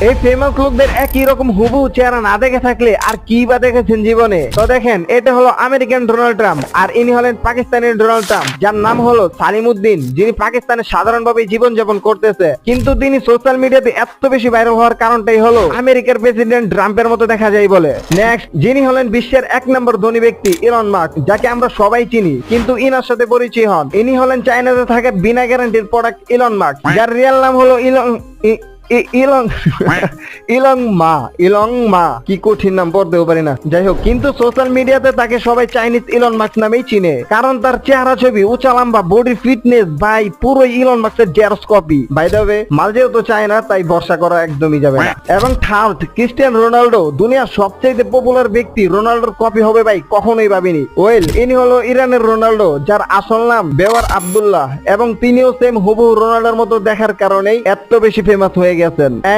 এই ফেমাস লোকদের একই রকম হুবহু চেহারা না দেখে থাকলে আর কি বা দেখেছেন জীবনে? তো দেখেন, এটা হলো আমেরিকান ডোনাল্ড ট্রাম্প, আর ইনি হলেন পাকিস্তানের ডোনাল্ড ট্রাম্প, যার নাম হলো সালিমউদ্দিন, যিনি পাকিস্তানে সাধারণভাবে জীবনযাপন করতেছে। কিন্তু তিনি সোশ্যাল মিডিয়াতে এত বেশি ভাইরাল হওয়ার কারণটাই হলো আমেরিকার প্রেসিডেন্ট ট্রাম্পের মতো দেখা যায় বলে। নেক্সট, যিনি হলেন বিশ্বের 1 নম্বর ধনী ব্যক্তি ইলন মাস্ক, যাকে আমরা সবাই চিনি, কিন্তু ইনার সাথে পরিচয় হন। ইনি হলেন চায়নাতে থাকা বিনা গ্যারান্টির প্রোডাক্ট ইলন মাস্ক, যার রিয়েল নাম হলো ইলং মা। কি কঠিন নাম, পড়তেও পারি না। যাই হোক, কিন্তু সোশ্যাল মিডিয়াতে তাকে সবাই চাইনিজ ইলন মাস্ক নামেই চিনে, কারণ তার চেহারা ছবি, উঁচা লম্বা, বডি ফিটনেস, ভাই পুরো ইলন মাস্কের xerox copy. By the way, মাল যেহেতু চায় না, তাই ভরসা করা একদমই যাবে না। এবং থার্ড, ক্রিস্টিয়ানো রোনাল্ডো, দুনিয়ার সবচেয়ে পপুলার ব্যক্তি, রোনাল্ডোর কপি হবে ভাই কখনোই ভাবিনি। ওয়েল, ইনি হলো ইরানের রোনাল্ডো, যার আসল নাম বেওয়ার আব্দুল্লাহ, এবং তিনিও সেম হুবহু রোনাল্ডোর মতো দেখার কারণেই এত বেশি ফেমাস হয়ে গেছেন।